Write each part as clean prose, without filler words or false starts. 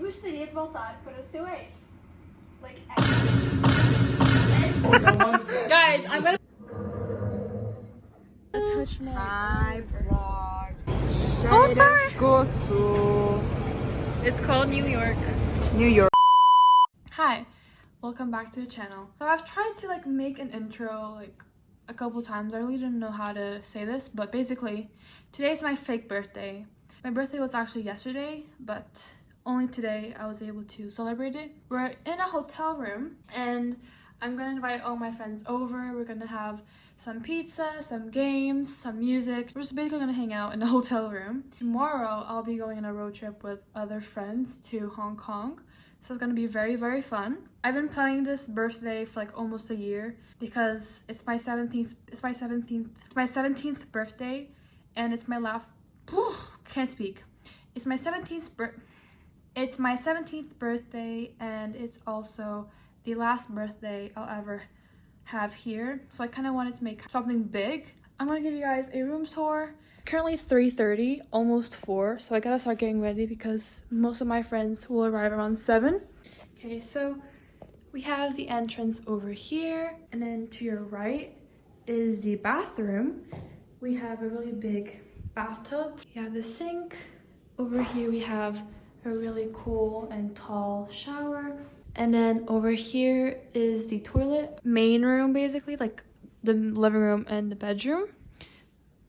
gostaria de voltar para o seu ex? Like, Guys, I'm gonna touch my Hi vlog. Oh, sorry. Let's go to It's called New York. New York. Hi, welcome back to the channel. So I've tried to like make an intro like a couple times. I really didn't know how to say this, but basically today's my fake birthday. My birthday was actually yesterday, but only today I was able to celebrate it. We're in a hotel room and I'm gonna invite all my friends over. We're gonna have some pizza, some games, some music. We're just basically gonna hang out in a hotel room. Tomorrow I'll be going on a road trip with other friends to Hong Kong. So it's gonna be very, very fun. I've been planning this birthday for like almost a year because it's my 17th birthday and it's my last can't speak. It's my 17th birthday and it's also the last birthday I'll ever have here. So I kind of wanted to make something big. I'm gonna give you guys a room tour. Currently 3:30, almost 4, so I gotta start getting ready because most of my friends will arrive around 7. Okay, so we have the entrance over here, and then to your right is the bathroom. We have a really big bathtub. We have the sink. Over here we have a really cool and tall shower. And then over here is the toilet. Main room, basically, like the living room and the bedroom.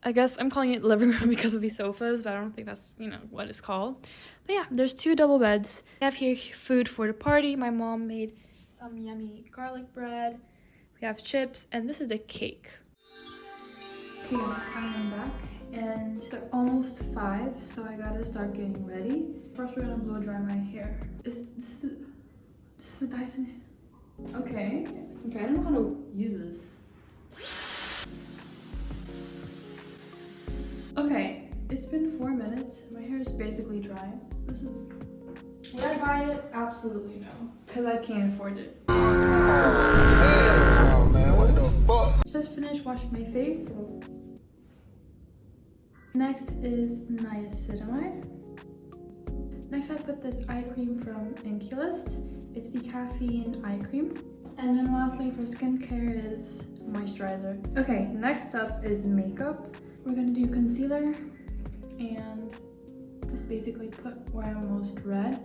I guess I'm calling it living room because of these sofas, but I don't think that's, you know, what it's called. But yeah, there's 2 double beds. We have here food for the party. My mom made some yummy garlic bread. We have chips, and this is a cake. Okay, I'm back, and it's almost 5, so I gotta start getting ready. First, we're gonna blow dry my hair. This is a Dyson. Okay, I don't know how to use this. Okay, it's been 4 minutes. My hair is basically dry. Would I buy it? Absolutely no, because I can't afford it. Oh man, what the fuck? Just finished washing my face. Next is niacinamide. Next I put this eye cream from Inculist. It's the caffeine eye cream. And then lastly for skincare is moisturizer. Okay, next up is makeup. We're gonna do concealer and just basically put where I'm most red.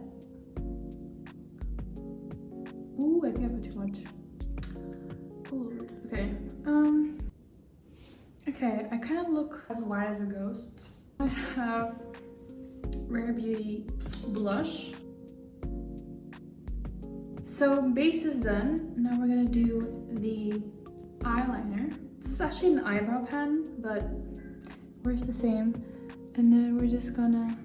Ooh, I think I put too much. Oh Lord. Okay. Okay, I kind of look as white as a ghost. I have Rare Beauty blush. So base is done. Now we're gonna do the eyeliner. This is actually an eyebrow pen, but works the same. And then we're just gonna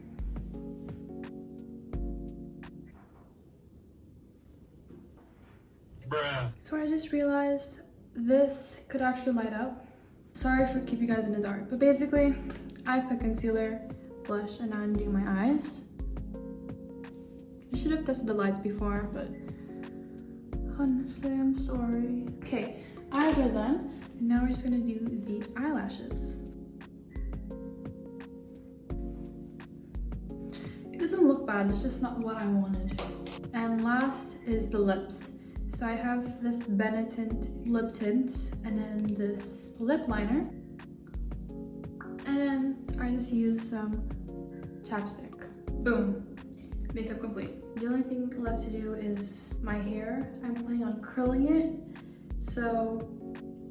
So I just realized this could actually light up. Sorry for keeping you guys in the dark, but basically I put concealer, blush, and now I'm doing my eyes. I should have tested the lights before, but honestly I'm sorry. Okay, eyes are done, and now we're just gonna do the eyelashes. It doesn't look bad, it's just not what I wanted. And last is the lips. So I have this Benetint lip tint and then this lip liner. And then I just use some chapstick. Boom, makeup complete. The only thing left to do is my hair. I'm planning on curling it. So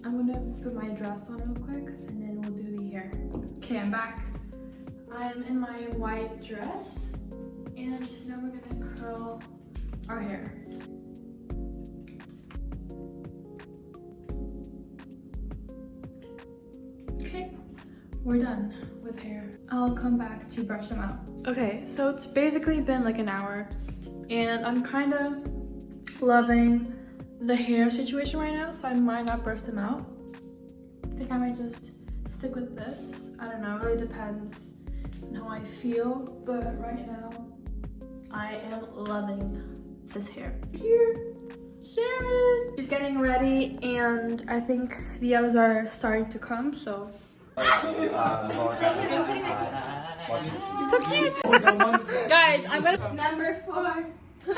I'm gonna put my dress on real quick and then we'll do the hair. Okay, I'm back. I'm in my white dress and now we're gonna curl our hair. Okay, we're done with hair. I'll come back to brush them out. Okay, so it's basically been like an hour and I'm kind of loving the hair situation right now, so I might not brush them out. I think I might just stick with this. I don't know, it really depends on how I feel, but right now I am loving this hair. Here, Sharon! She's getting ready and I think the others are starting to come, so. So cute. Guys, I'm gonna. Number 4. I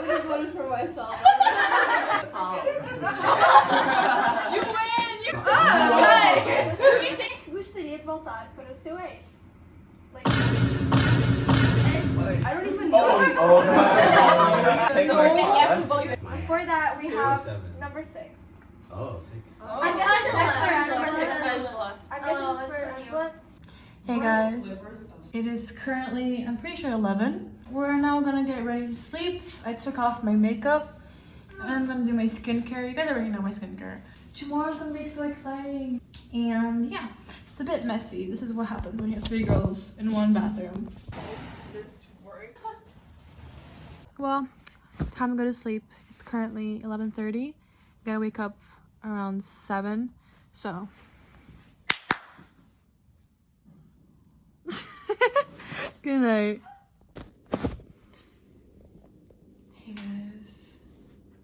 would have voted for myself. You win. You. Gostaria de voltar para o seu ex. Like, I don't even know. Before that, we have number 6. Oh, 6. I guess it's for Angela. Hey guys, it is currently, I'm pretty sure 11. We're now gonna get ready to sleep. I took off my makeup and I'm gonna do my skincare. You guys already know my skincare. Tomorrow's gonna be so exciting. And yeah, it's a bit messy. This is what happens when you have 3 girls in one bathroom. Well, time to go to sleep. It's currently 11:30. Gotta wake up around 7, so. Good night. Hey guys,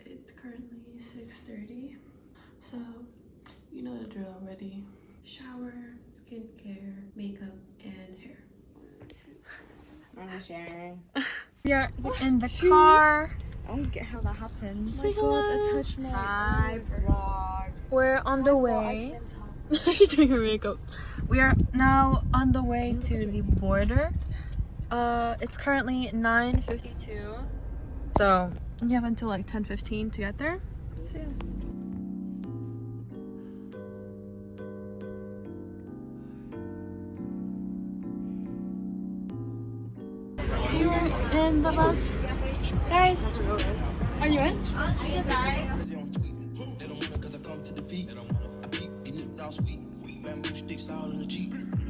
it's currently 6:30, so you know the drill already. Shower, skincare, makeup, and hair. I'm not sharing. We are in the car. I don't get how that happened. Say hello. touched my Hi vlog. We're on the way. She's doing her makeup. We are now on the way to the border. It's currently 9:52, so you have until like 10:15 to get there. So, yeah. You're in the bus, guys. Are you in?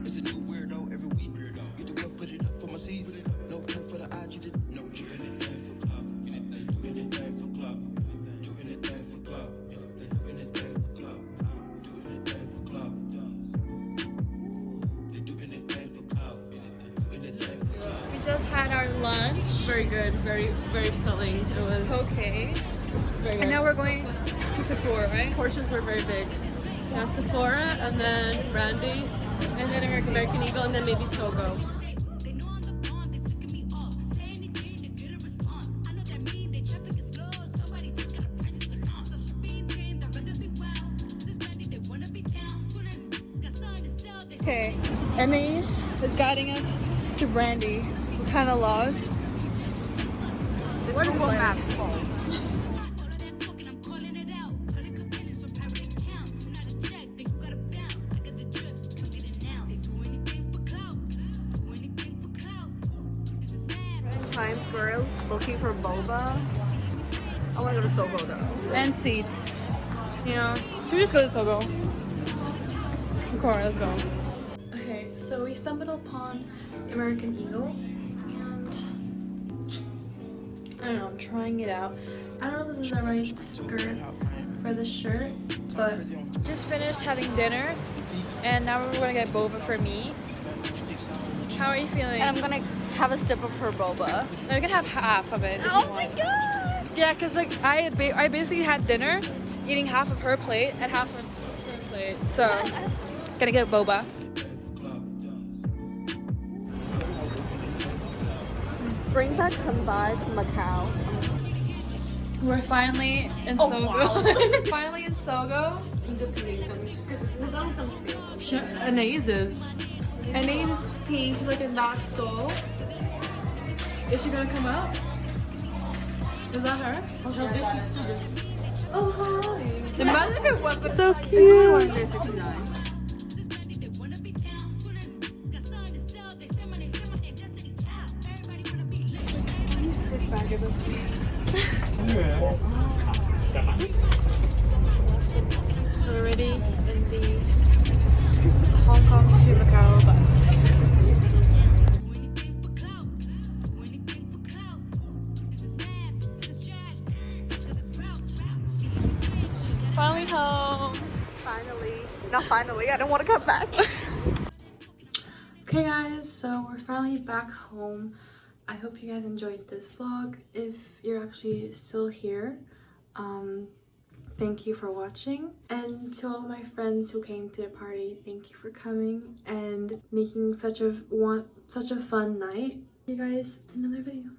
It's a new weirdo every week. You do what, put it up for my seeds. No time for the odds, you just no. Do anything for club. Do anything for club. Do anything for club. Do anything for club. Do anything for club. They do anything for club. Do anything for club. We just had our lunch. Very good, very filling. It was Okay. very good. And now we're going to Sephora, right? Portions were very big. Yeah, Sephora, and then Randy, And then American Eagle, and then maybe Sogo. Okay, Anish is guiding us to Brandy. We're kind of lost. What Google Maps fault? Times Square looking for boba. I want to go to Sogo though. And seats. You know, should we just go to Sogo? Come on, let's go. Okay, so we stumbled upon American Eagle, and I don't know, I'm trying it out. I don't know if this is the right skirt for the shirt, but just finished having dinner, and now we're gonna get boba for me. How are you feeling? And I'm gonna have a sip of her boba. No, you can have half of it. If Oh you my want. god! Yeah, cause like I basically had dinner, eating half of her plate and half of her plate. So gonna get boba. Bring back Hyundai to Macau. We're finally in Sogo. wow. Finally in Sogo. Anais is. Anais is peeing. She's like in that stall. Is she gonna come out? Is that her? Oh hi! Imagine if it wasn't so cute. We're already in the Hong Kong to Macau bus. Finally home. Finally. Not finally, I don't want to come back. Okay guys, so we're finally back home. I hope you guys enjoyed this vlog. If you're actually still here, thank you for watching. And to all my friends who came to the party, thank you for coming and making such a fun night. See you guys in another video.